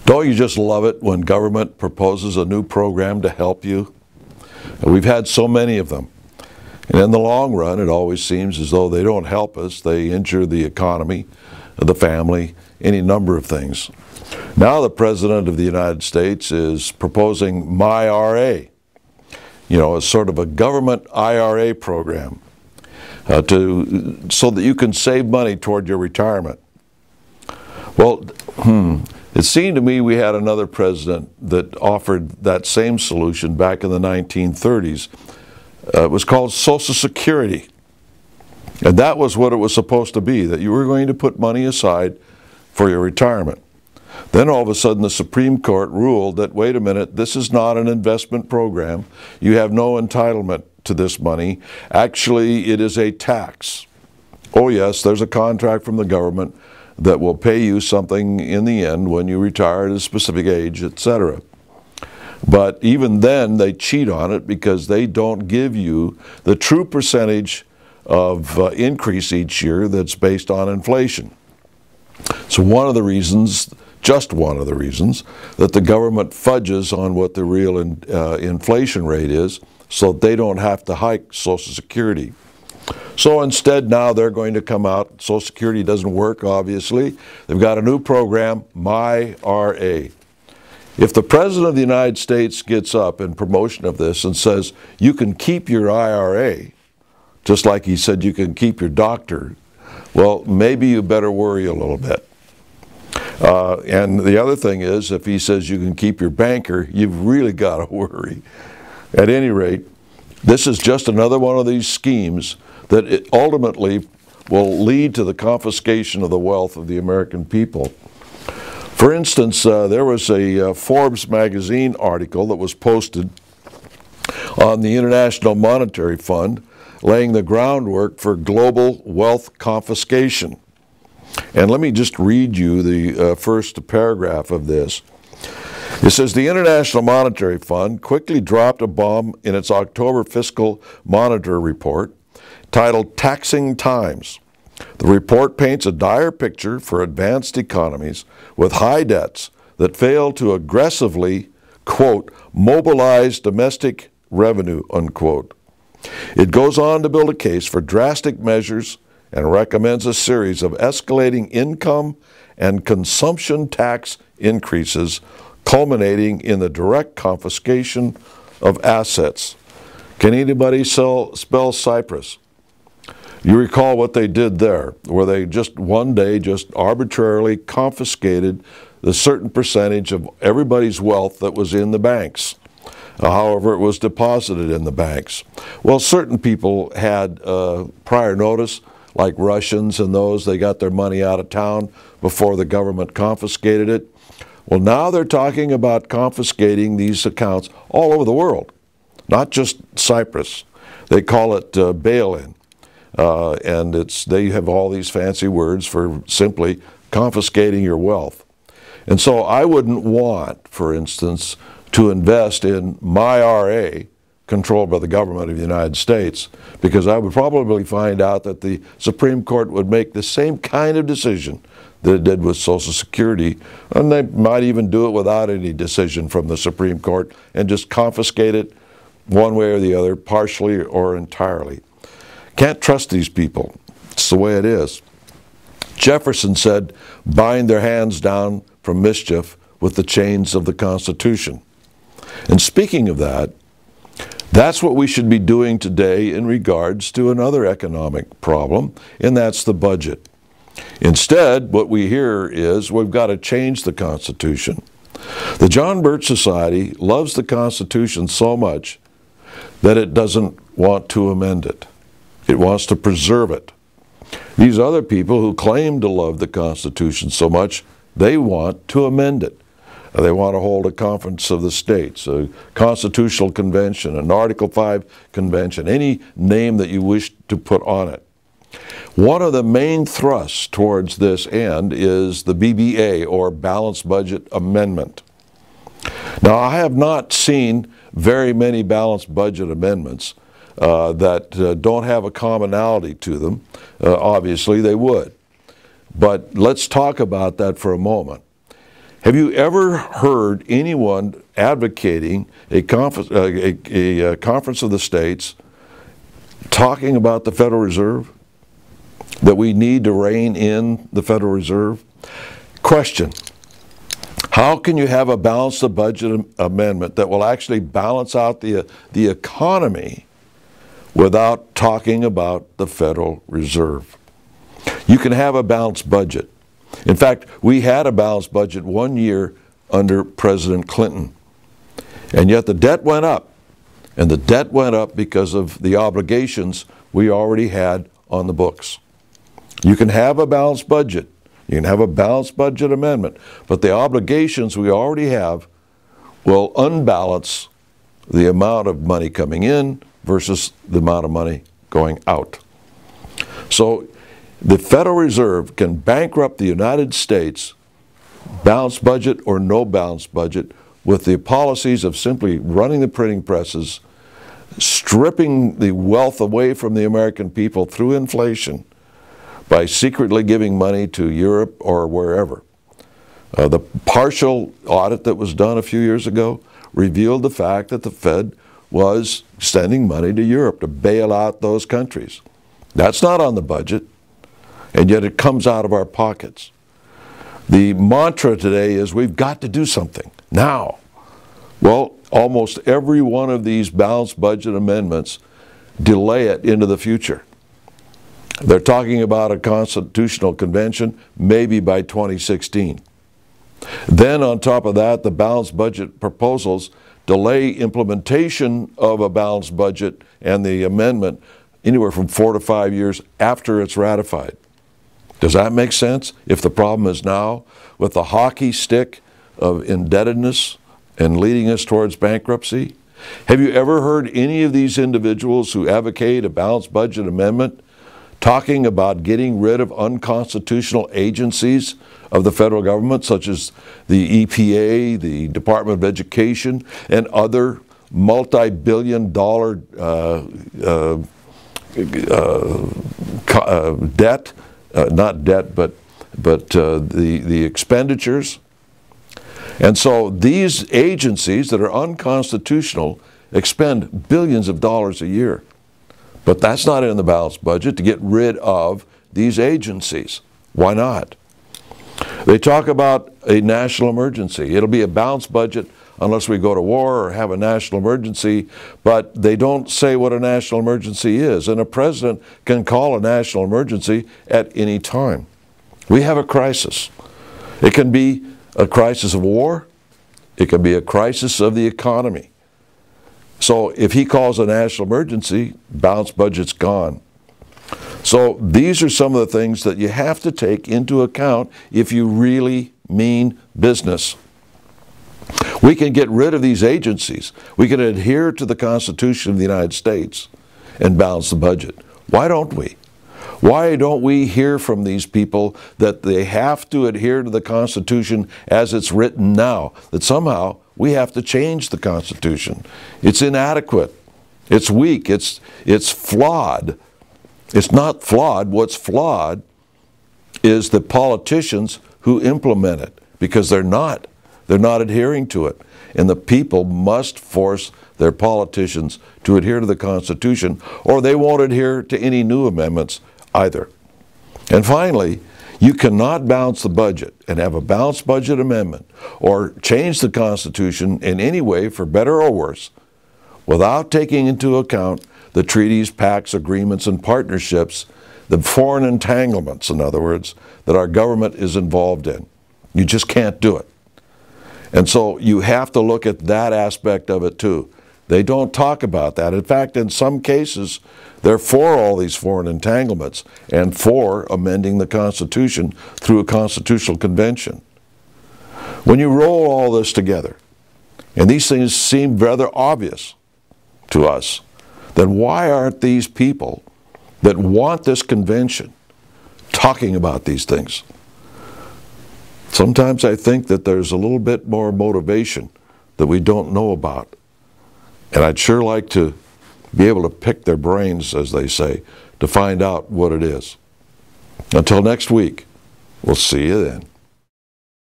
Don't you just love it when government proposes a new program to help you? And we've had so many of them. And in the long run, it always seems as though they don't help us. They injure the economy, the family, any number of things. Now the President of the United States is proposing myRA, as sort of a government IRA program so that you can save money toward your retirement. Well, it seemed to me we had another president that offered that same solution back in the 1930s. It was called Social Security. And that was what it was supposed to be, that you were going to put money aside for your retirement. Then all of a sudden the Supreme Court ruled that, wait a minute, this is not an investment program. You have no entitlement to this money. Actually, it is a tax. Oh yes, there's a contract from the government that will pay you something in the end when you retire at a specific age, etc. But even then, they cheat on it because they don't give you the true percentage of increase each year that's based on inflation. So one of the reasons, just one of the reasons, that the government fudges on what the real inflation rate is so they don't have to hike Social Security. So instead now they're going to come out, Social Security doesn't work obviously, they've got a new program, myRA. If the President of the United States gets up in promotion of this and says, you can keep your IRA, just like he said you can keep your doctor, well, maybe you better worry a little bit. And the other thing is, if he says you can keep your banker, you've really got to worry. At any rate, this is just another one of these schemes that it ultimately will lead to the confiscation of the wealth of the American people. For instance, there was a Forbes magazine article that was posted on the International Monetary Fund laying the groundwork for global wealth confiscation. And let me just read you the first paragraph of this. It says, the International Monetary Fund quickly dropped a bomb in its October Fiscal Monitor report titled Taxing Times. The report paints a dire picture for advanced economies with high debts that fail to aggressively, quote, mobilize domestic revenue, unquote. It goes on to build a case for drastic measures and recommends a series of escalating income and consumption tax increases culminating in the direct confiscation of assets. Can anybody spell Cyprus? You recall what they did there, where they just one day just arbitrarily confiscated the certain percentage of everybody's wealth that was in the banks. However, it was deposited in the banks. Well, certain people had prior notice, like Russians and those, they got their money out of town before the government confiscated it. Well, now they're talking about confiscating these accounts all over the world, not just Cyprus. They call it bail-in. And they have all these fancy words for simply confiscating your wealth. And so I wouldn't want, for instance, to invest in myRA, controlled by the government of the United States, because I would probably find out that the Supreme Court would make the same kind of decision that it did with Social Security, and they might even do it without any decision from the Supreme Court and just confiscate it one way or the other, partially or entirely. Can't trust these people. It's the way it is. Jefferson said, bind their hands down from mischief with the chains of the Constitution. And speaking of that, that's what we should be doing today in regards to another economic problem, and that's the budget. Instead, what we hear is we've got to change the Constitution. The John Birch Society loves the Constitution so much that it doesn't want to amend it. It wants to preserve it. These other people who claim to love the Constitution so much, they want to amend it. They want to hold a conference of the states, a constitutional convention, an Article 5 convention, any name that you wish to put on it. One of the main thrusts towards this end is the BBA, or Balanced Budget Amendment. Now, I have not seen very many balanced budget amendments that don't have a commonality to them. Obviously, they would. But let's talk about that for a moment. Have you ever heard anyone advocating a conference of the states talking about the Federal Reserve? That we need to rein in the Federal Reserve? Question: how can you have a balanced budget amendment that will actually balance out the economy without talking about the Federal Reserve? You can have a balanced budget. In fact, we had a balanced budget 1 year under President Clinton. And yet the debt went up. And the debt went up because of the obligations we already had on the books. You can have a balanced budget. You can have a balanced budget amendment. But the obligations we already have will unbalance the amount of money coming in versus the amount of money going out. So the Federal Reserve can bankrupt the United States, balanced budget or no balanced budget, with the policies of simply running the printing presses, stripping the wealth away from the American people through inflation by secretly giving money to Europe or wherever. The partial audit that was done a few years ago revealed the fact that the Fed was sending money to Europe to bail out those countries. That's not on the budget, and yet it comes out of our pockets. The mantra today is we've got to do something now. Well, almost every one of these balanced budget amendments delay it into the future. They're talking about a constitutional convention maybe by 2016. Then on top of that, the balanced budget proposals delay implementation of a balanced budget and the amendment anywhere from 4 to 5 years after it's ratified. Does that make sense? If the problem is now with the hockey stick of indebtedness and leading us towards bankruptcy? Have you ever heard any of these individuals who advocate a balanced budget amendment talking about getting rid of unconstitutional agencies of the federal government, such as the EPA, the Department of Education, and other multi-billion-dollar debt? Not debt, but the expenditures. And so these agencies that are unconstitutional expend billions of dollars a year. But that's not in the balanced budget to get rid of these agencies. Why not? They talk about a national emergency. It'll be a balanced budget unless we go to war or have a national emergency, but they don't say what a national emergency is. And a president can call a national emergency at any time. We have a crisis. It can be a crisis of war. It can be a crisis of the economy. So if he calls a national emergency, balanced budget's gone. So these are some of the things that you have to take into account if you really mean business. We can get rid of these agencies. We can adhere to the Constitution of the United States and balance the budget. Why don't we? Why don't we hear from these people that they have to adhere to the Constitution as it's written now? That somehow we have to change the Constitution. It's inadequate. It's weak. It's flawed. It's not flawed. What's flawed is the politicians who implement it, because they're not adhering to it. And the people must force their politicians to adhere to the Constitution, or they won't adhere to any new amendments either. And finally, you cannot balance the budget and have a balanced budget amendment or change the Constitution in any way, for better or worse, without taking into account the treaties, pacts, agreements, and partnerships, the foreign entanglements, in other words, that our government is involved in. You just can't do it. And so you have to look at that aspect of it too. They don't talk about that. In fact, in some cases, they're for all these foreign entanglements and for amending the Constitution through a constitutional convention. When you roll all this together, and these things seem rather obvious to us, then why aren't these people that want this convention talking about these things? Sometimes I think that there's a little bit more motivation that we don't know about. And I'd sure like to be able to pick their brains, as they say, to find out what it is. Until next week, we'll see you then.